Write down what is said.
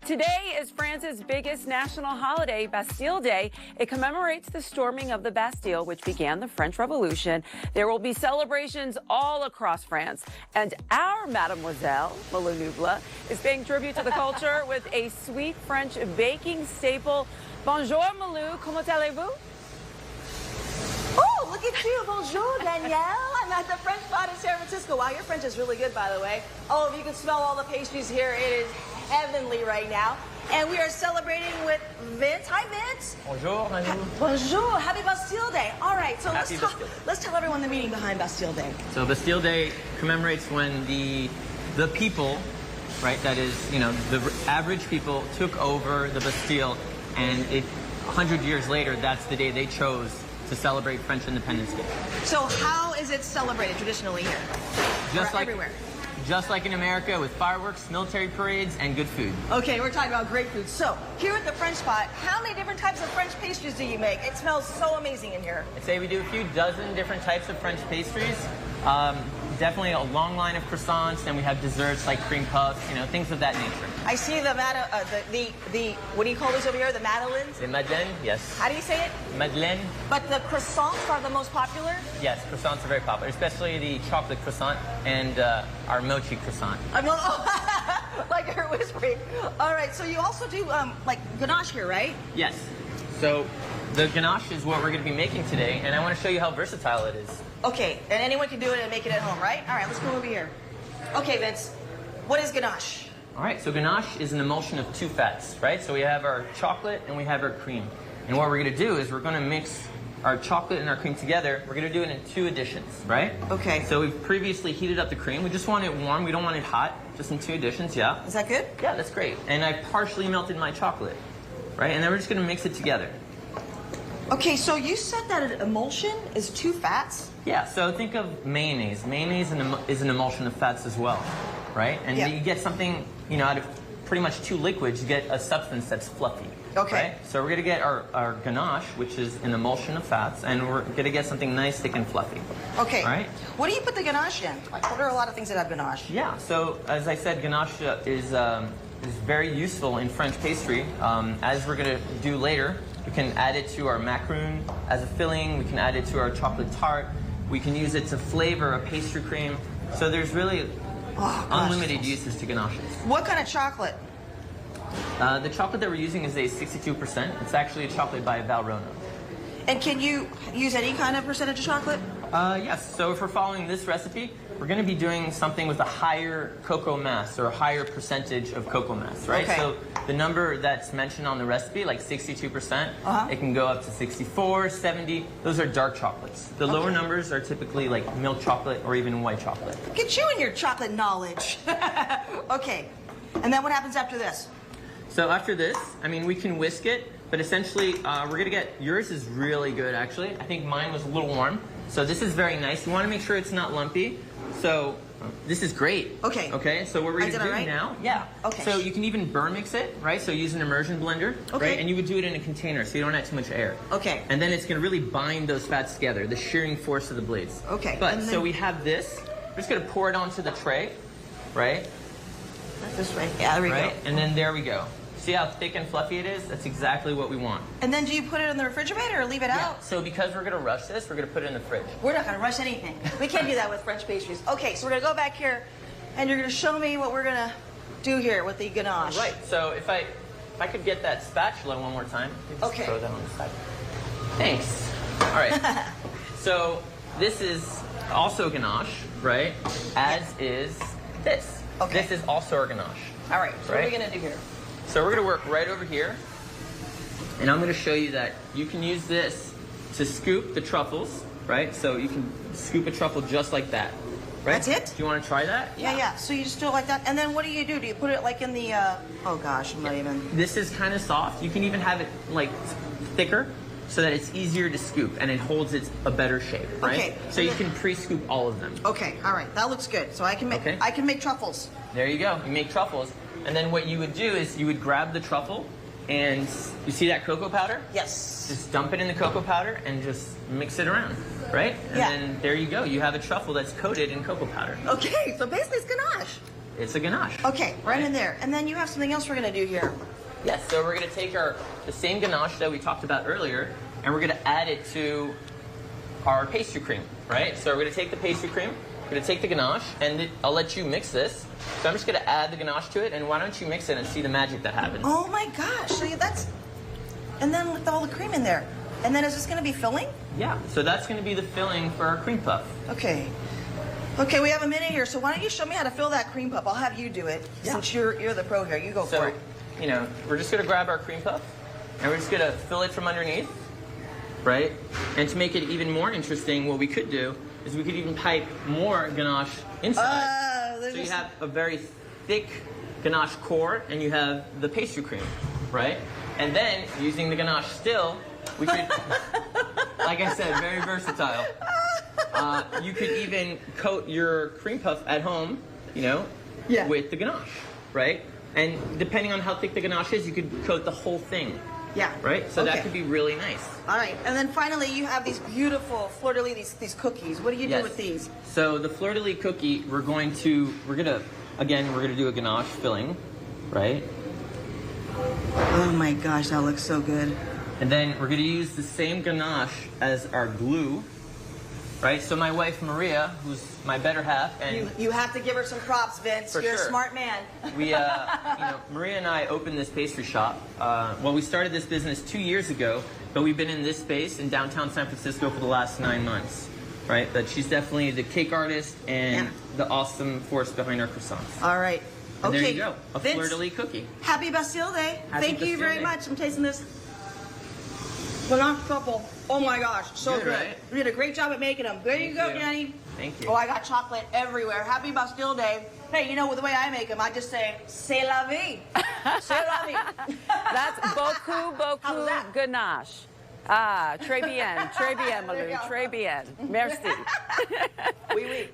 Today is France's biggest national holiday, Bastille Day. It commemorates the storming of the Bastille, which began the French Revolution. There will be celebrations all across France. And our Mademoiselle, Malou Nubla, is paying tribute to the culture with a sweet French baking staple. Bonjour, Malou. Comment allez-vous? Oh, look at you. Bonjour, Danielle. I'm at the French spot in San Francisco. Wow, your French is really good, by the way. Oh, if you can smell all the pastries here, it is heavenly right now. And we are celebrating with Vince. Hi, Vince. Bonjour, Malou. Bonjour. Happy Bastille Day. All right, so let's tell everyone the meaning behind Bastille Day. So Bastille Day commemorates when the people, right, that is, you know, the average people took over the Bastille, and 100 years later, that's the day they chose to celebrate French Independence Day. So how is it celebrated traditionally here? Everywhere. Just like in America, with fireworks, military parades, and good food. Okay, we're talking about great food. So, here at the French spot, how many different types of French pastries do you make? It smells so amazing in here. I'd say we do a few dozen different types of French pastries. Definitely a long line of croissants, and we have desserts like cream puffs, you know, things of that nature. I see the what do you call these over here? The madeleines? The madeleine, yes. How do you say it? Madeleine. But the croissants are the most popular? Yes, croissants are very popular, especially the chocolate croissant and our mochi croissant. Like you're whispering. All right, so you also do like ganache here, right? Yes. So the ganache is what we're going to be making today, and I want to show you how versatile it is. Okay, and anyone can do it and make it at home, right? All right, let's go over here. Okay, Vince, what is ganache? All right, so ganache is an emulsion of two fats, right? So we have our chocolate and we have our cream. And what we're going to do is we're going to mix our chocolate and our cream together. We're going to do it in 2 additions, right? Okay. So we've previously heated up the cream. We just want it warm. We don't want it hot. Just in 2 additions, yeah. Is that good? Yeah, that's great. And I partially melted my chocolate, right? And then we're just going to mix it together. Okay, so you said that an emulsion is 2 fats? Yeah, so think of mayonnaise. Mayonnaise is an emulsion of fats as well, right? And you get something, you know, out of pretty much 2 liquids, you get a substance that's fluffy. Okay. Right? So we're going to get our ganache, which is an emulsion of fats, and we're going to get something nice, thick, and fluffy. Okay. Right? What do you put the ganache in? Like, what are a lot of things that have ganache? Yeah, so as I said, ganache is very useful in French pastry. As we're going to do later, we can add it to our macaroon as a filling. We can add it to our chocolate tart. We can use it to flavor a pastry cream. So there's really unlimited uses to ganaches. What kind of chocolate? The chocolate that we're using is a 62%. It's actually a chocolate by Valrhona. And can you use any kind of percentage of chocolate? Yes. So if we're following this recipe, we're going to be doing something with a higher cocoa mass, or a higher percentage of cocoa mass, right? Okay. So the number that's mentioned on the recipe, like 62%, it can go up to 64, 70. Those are dark chocolates. The lower numbers are typically like milk chocolate or even white chocolate. Get you and your chocolate knowledge. Okay. And then what happens after this? So after this, I mean, we can whisk it, but essentially we're going to get, yours is really good, actually. I think mine was a little warm. So this is very nice. You want to make sure it's not lumpy. So this is great. Okay. Okay, so what we're going to do now, Okay. So you can even burr mix it, right? So use an immersion blender, right? And you would do it in a container so you don't have too much air. Okay. And then it's going to really bind those fats together, the shearing force of the blades. Okay. But so we have this. We're just going to pour it onto the tray, right? This way. Yeah, there we go. And then there we go. See how thick and fluffy it is? That's exactly what we want. And then do you put it in the refrigerator or leave it out? So because we're going to rush this, we're going to put it in the fridge. We're not going to rush anything. We can't do that with French pastries. Okay, so we're going to go back here, and you're going to show me what we're going to do here with the ganache. Right. So if I could get that spatula one more time. Just throw that on the side. Thanks. All right. So this is also ganache, right? As is this. Okay. This is also our ganache. All right. So what are we going to do here? So we're going to work right over here, and I'm going to show you that you can use this to scoop the truffles, right? So you can scoop a truffle just like that, right? That's it? Do you want to try that? Yeah. So you just do it like that, and then what do? Do you put it like in the, oh gosh, I'm not even. This is kind of soft. You can even have it like thicker so that it's easier to scoop and it holds a better shape, right? Okay. So you can pre-scoop all of them. Okay, all right. That looks good. So I can make truffles. There you go. You make truffles. And then what you would do is you would grab the truffle, and you see that cocoa powder? Yes. Just dump it in the cocoa powder and just mix it around, right? And then there you go. You have a truffle that's coated in cocoa powder. Okay, so basically it's ganache. it's a ganache. Okay, right in there. And then you have something else we're going to do here. Yes, so we're going to take the same ganache that we talked about earlier, and we're going to add it to our pastry cream, right? So we're going to take the pastry cream, we're going to take the ganache, and I'll let you mix this. So I'm just going to add the ganache to it, and why don't you mix it and see the magic that happens? Oh my gosh, so that's... And then with all the cream in there. And then is this going to be filling? Yeah, so that's going to be the filling for our cream puff. Okay. Okay, we have a minute here, so why don't you show me how to fill that cream puff? I'll have you do it, since you're the pro here. You go for it. You know, we're just going to grab our cream puff, and we're just going to fill it from underneath, right? And to make it even more interesting, what we could do is we could even pipe more ganache inside. So you have a very thick ganache core, and you have the pastry cream, right? And then, using the ganache still, we could, like I said, very versatile. You could even coat your cream puff at home, you know, with the ganache, right? And depending on how thick the ganache is, you could coat the whole thing. Yeah. Right? So that could be really nice. All right. And then finally, you have these beautiful Fleur-de-lis, these cookies. What do you do with these? So the Fleur-de-lis cookie, we're gonna do a ganache filling, right? Oh my gosh, that looks so good. And then we're gonna use the same ganache as our glue, right? So my wife Maria, who's my better half, and you have to give her some props, Vince. You're a smart man. We, you know, Maria and I opened this pastry shop. Well, we started this business 2 years ago, but we've been in this space in downtown San Francisco for the last 9 months, right? But she's definitely the cake artist and the awesome force behind our croissants. All right. And okay. There you go, a Vince, Fleur-de-lis cookie. Happy Bastille Day. Thank you very much. I'm tasting this. Ganache truffle. Oh my gosh, so good. Right? You did a great job at making them. There you go, Danny. Thank you. Oh, I got chocolate everywhere. Happy Bastille Day. Hey, you know, with the way I make them, I just say, c'est la vie. C'est la vie. That's beaucoup ganache. Ah, très bien, Malou, très bien. Merci. Oui, oui.